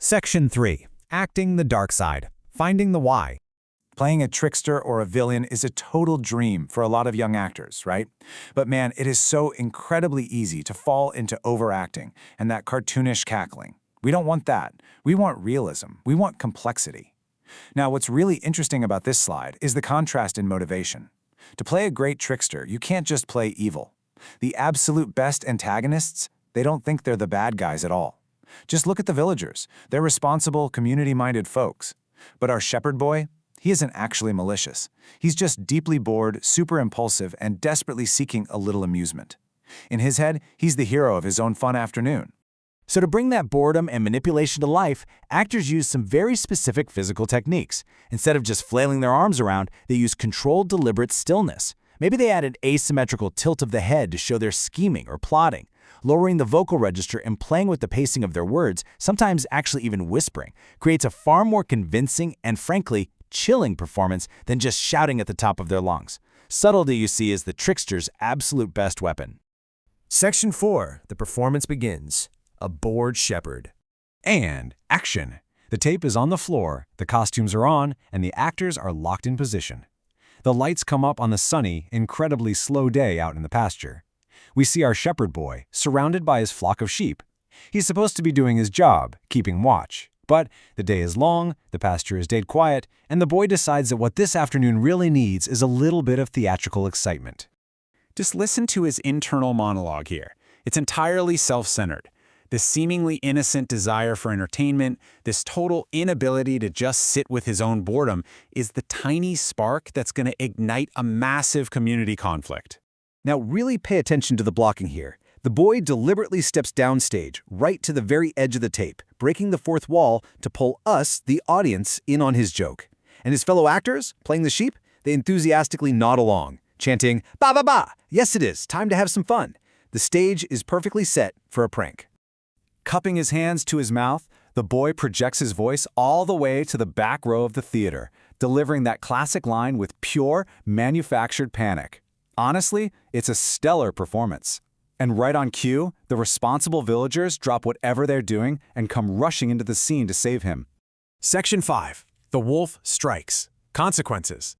Section 3. Acting the dark side. Finding the why. Playing a trickster or a villain is a total dream for a lot of young actors, right? But man, it is so incredibly easy to fall into overacting and that cartoonish cackling. We don't want that. We want realism. We want complexity. Now, what's really interesting about this slide is the contrast in motivation. To play a great trickster, you can't just play evil. The absolute best antagonists, they don't think they're the bad guys at all. Just look at the villagers. They're responsible, community-minded folks. But our shepherd boy, he isn't actually malicious. He's just deeply bored, super impulsive, and desperately seeking a little amusement. In his head, he's the hero of his own fun afternoon. So to bring that boredom and manipulation to life, actors use some very specific physical techniques. Instead of just flailing their arms around, they use controlled, deliberate stillness. Maybe they add an asymmetrical tilt of the head to show they're scheming or plotting. Lowering the vocal register and playing with the pacing of their words, sometimes actually even whispering, creates a far more convincing and, frankly, chilling performance than just shouting at the top of their lungs. Subtlety, you see, is the trickster's absolute best weapon. Section 4. The performance begins. A bored shepherd. And action! The tape is on the floor, the costumes are on, and the actors are locked in position. The lights come up on the sunny, incredibly slow day out in the pasture. We see our shepherd boy, surrounded by his flock of sheep. He's supposed to be doing his job, keeping watch. But the day is long, the pasture is dead quiet, and the boy decides that what this afternoon really needs is a little bit of theatrical excitement. Just listen to his internal monologue here. It's entirely self-centered. This seemingly innocent desire for entertainment, this total inability to just sit with his own boredom, is the tiny spark that's going to ignite a massive community conflict. Now really pay attention to the blocking here. The boy deliberately steps downstage, right to the very edge of the tape, breaking the fourth wall to pull us, the audience, in on his joke. And his fellow actors, playing the sheep, they enthusiastically nod along, chanting, "Ba ba ba! Yes it is, time to have some fun." The stage is perfectly set for a prank. Cupping his hands to his mouth, the boy projects his voice all the way to the back row of the theater, delivering that classic line with pure, manufactured panic. Honestly, it's a stellar performance. And right on cue, the responsible villagers drop whatever they're doing and come rushing into the scene to save him. Section 5. The wolf strikes. Consequences.